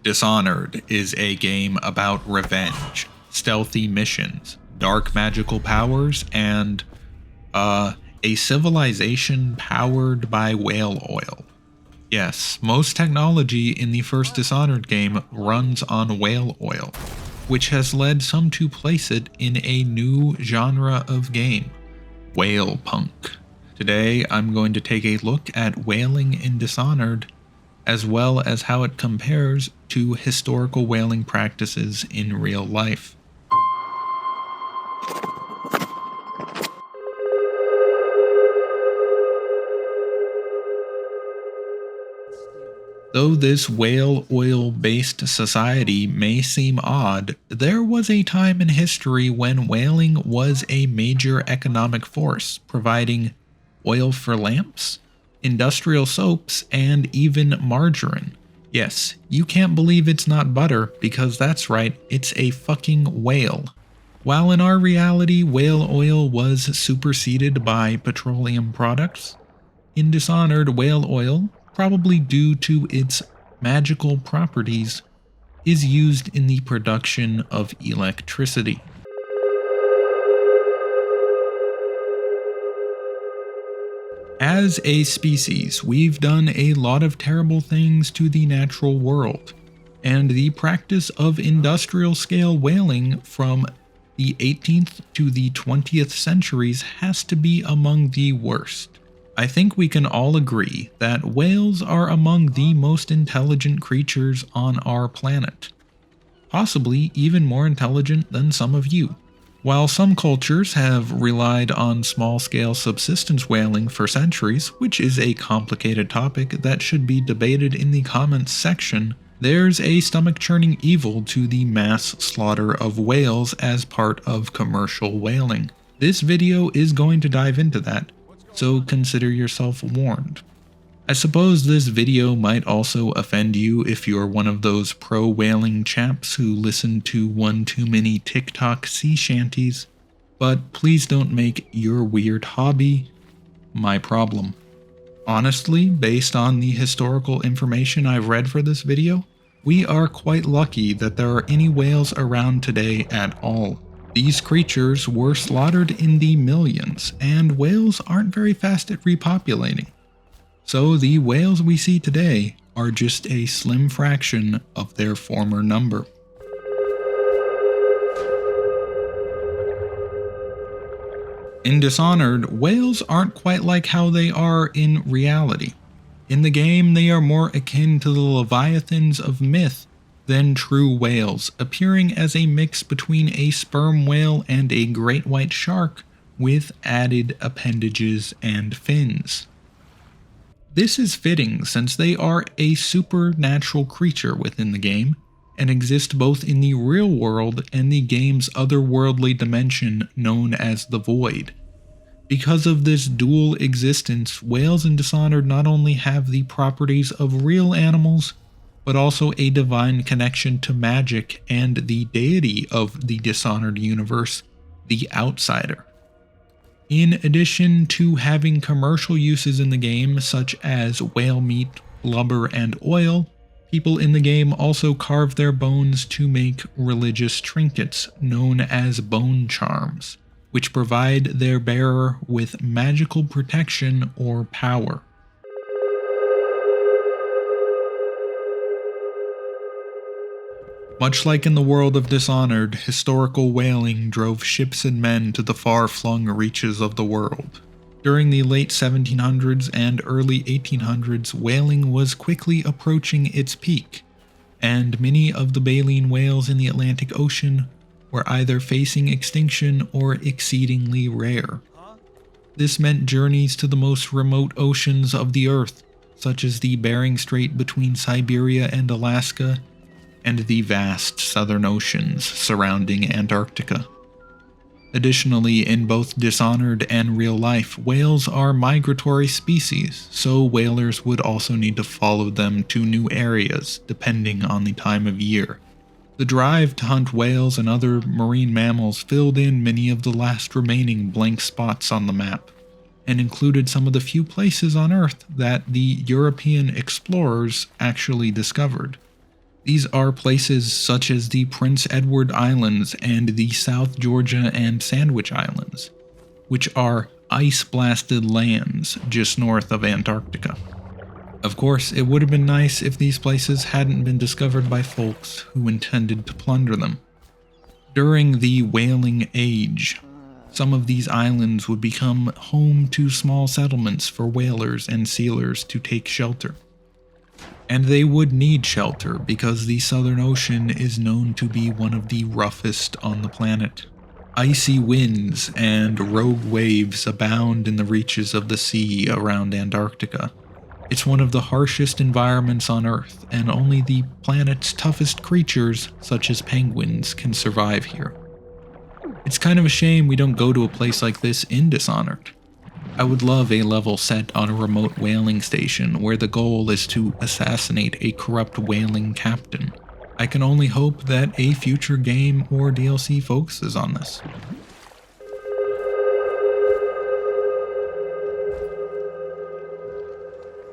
Dishonored is a game about revenge, stealthy missions, dark magical powers, and, a civilization powered by whale oil. Yes, most technology in the first Dishonored game runs on whale oil, which has led some to place it in a new genre of game, Whalepunk. Today, I'm going to take a look at whaling in Dishonored, as well as how it compares to historical whaling practices in real life. Though this whale oil-based society may seem odd, there was a time in history when whaling was a major economic force, providing oil for lamps, industrial soaps, and even margarine. Yes, you can't believe it's not butter, because that's right, it's a fucking whale. While in our reality, whale oil was superseded by petroleum products, in Dishonored, whale oil, probably due to its magical properties, is used in the production of electricity. As a species, we've done a lot of terrible things to the natural world, and the practice of industrial scale whaling from the 18th to the 20th centuries has to be among the worst. I think we can all agree that whales are among the most intelligent creatures on our planet, possibly even more intelligent than some of you. While some cultures have relied on small-scale subsistence whaling for centuries, which is a complicated topic that should be debated in the comments section, there's a stomach-churning evil to the mass slaughter of whales as part of commercial whaling. This video is going to dive into that, so consider yourself warned. I suppose this video might also offend you if you're one of those pro-whaling chaps who listen to one too many TikTok sea shanties, but please don't make your weird hobby my problem. Honestly, based on the historical information I've read for this video, we are quite lucky that there are any whales around today at all. These creatures were slaughtered in the millions, and whales aren't very fast at repopulating. So the whales we see today are just a slim fraction of their former number. In Dishonored, whales aren't quite like how they are in reality. In the game, they are more akin to the leviathans of myth than true whales, appearing as a mix between a sperm whale and a great white shark with added appendages and fins. This is fitting since they are a supernatural creature within the game and exist both in the real world and the game's otherworldly dimension known as the Void. Because of this dual existence, whales in Dishonored not only have the properties of real animals, but also a divine connection to magic and the deity of the Dishonored universe, the Outsider. In addition to having commercial uses in the game such as whale meat, blubber, and oil, people in the game also carve their bones to make religious trinkets known as bone charms, which provide their bearer with magical protection or power. Much like in the world of Dishonored, historical whaling drove ships and men to the far-flung reaches of the world. During the late 1700s and early 1800s, whaling was quickly approaching its peak, and many of the baleen whales in the Atlantic Ocean were either facing extinction or exceedingly rare. This meant journeys to the most remote oceans of the Earth, such as the Bering Strait between Siberia and Alaska, and the vast southern oceans surrounding Antarctica. Additionally, in both Dishonored and real life, whales are migratory species, so whalers would also need to follow them to new areas, depending on the time of year. The drive to hunt whales and other marine mammals filled in many of the last remaining blank spots on the map, and included some of the few places on Earth that the European explorers actually discovered. These are places such as the Prince Edward Islands and the South Georgia and Sandwich Islands, which are ice-blasted lands just north of Antarctica. Of course, it would have been nice if these places hadn't been discovered by folks who intended to plunder them. During the Whaling Age, some of these islands would become home to small settlements for whalers and sealers to take shelter. And they would need shelter because the Southern Ocean is known to be one of the roughest on the planet. Icy winds and rogue waves abound in the reaches of the sea around Antarctica. It's one of the harshest environments on Earth, and only the planet's toughest creatures, such as penguins, can survive here. It's kind of a shame we don't go to a place like this in Dishonored. I would love a level set on a remote whaling station where the goal is to assassinate a corrupt whaling captain. I can only hope that a future game or DLC focuses on this.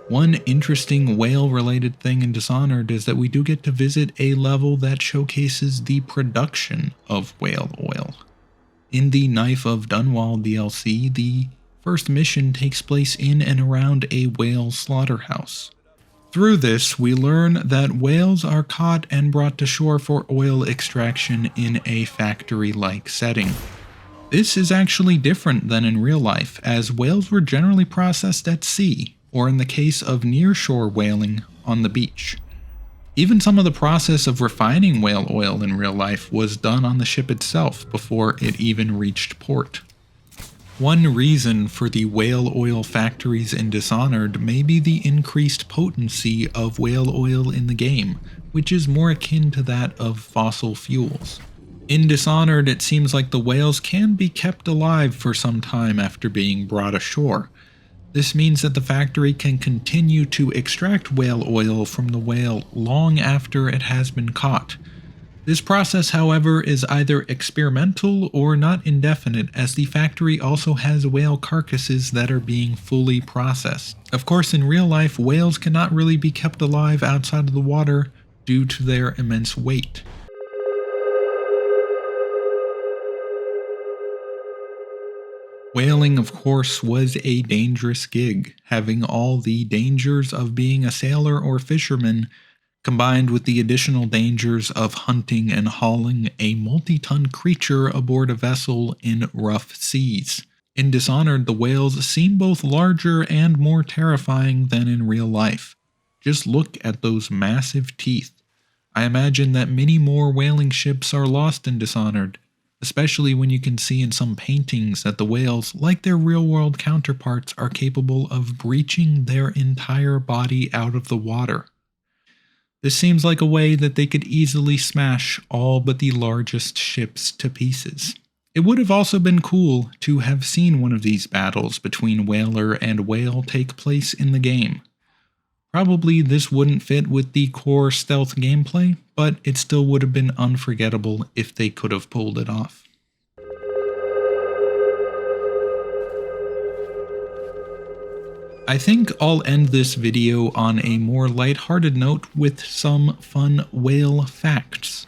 One interesting whale-related thing in Dishonored is that we do get to visit a level that showcases the production of whale oil. In the Knife of Dunwall DLC, the first mission takes place in and around a whale slaughterhouse. Through this, we learn that whales are caught and brought to shore for oil extraction in a factory-like setting. This is actually different than in real life, as whales were generally processed at sea, or in the case of nearshore whaling, on the beach. Even some of the process of refining whale oil in real life was done on the ship itself before it even reached port. One reason for the whale oil factories in Dishonored may be the increased potency of whale oil in the game, which is more akin to that of fossil fuels. In Dishonored, it seems like the whales can be kept alive for some time after being brought ashore. This means that the factory can continue to extract whale oil from the whale long after it has been caught. This process, however, is either experimental or not indefinite, as the factory also has whale carcasses that are being fully processed. Of course, in real life, whales cannot really be kept alive outside of the water due to their immense weight. Whaling, of course, was a dangerous gig, having all the dangers of being a sailor or fisherman combined with the additional dangers of hunting and hauling a multi-ton creature aboard a vessel in rough seas. In Dishonored, the whales seem both larger and more terrifying than in real life. Just look at those massive teeth. I imagine that many more whaling ships are lost in Dishonored, especially when you can see in some paintings that the whales, like their real-world counterparts, are capable of breaching their entire body out of the water. This seems like a way that they could easily smash all but the largest ships to pieces. It would have also been cool to have seen one of these battles between whaler and whale take place in the game. Probably this wouldn't fit with the core stealth gameplay, but it still would have been unforgettable if they could have pulled it off. I think I'll end this video on a more lighthearted note with some fun whale facts.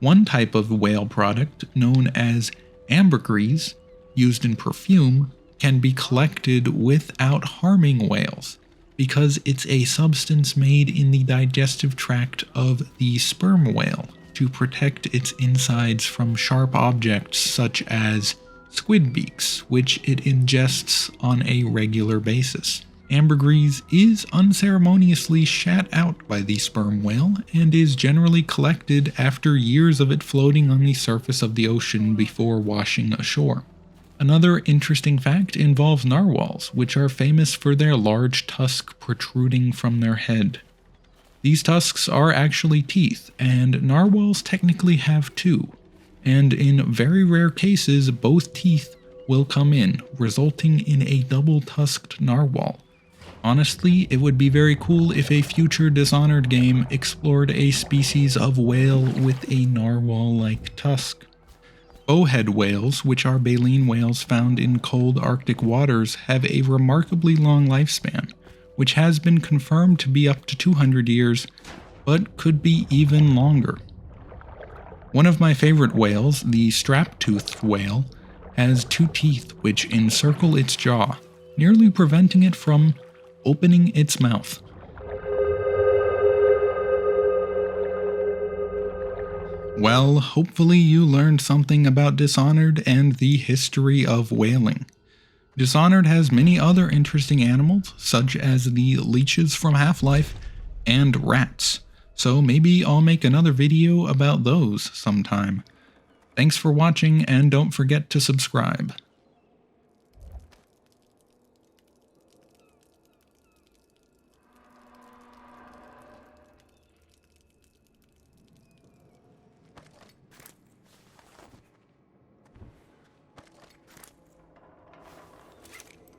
One type of whale product, known as ambergris, used in perfume, can be collected without harming whales, because it's a substance made in the digestive tract of the sperm whale to protect its insides from sharp objects such as squid beaks, which it ingests on a regular basis. Ambergris is unceremoniously shat out by the sperm whale and is generally collected after years of it floating on the surface of the ocean before washing ashore. Another interesting fact involves narwhals, which are famous for their large tusk protruding from their head. These tusks are actually teeth, and narwhals technically have two, and in very rare cases both teeth will come in, resulting in a double-tusked narwhal. Honestly, it would be very cool if a future Dishonored game explored a species of whale with a narwhal-like tusk. Bowhead whales, which are baleen whales found in cold Arctic waters, have a remarkably long lifespan, which has been confirmed to be up to 200 years, but could be even longer. One of my favorite whales, the strap-toothed whale, has 2 teeth which encircle its jaw, nearly preventing it from opening its mouth. Well, hopefully you learned something about Dishonored and the history of whaling. Dishonored has many other interesting animals, such as the leeches from Half-Life and rats, so maybe I'll make another video about those sometime. Thanks for watching, and don't forget to subscribe.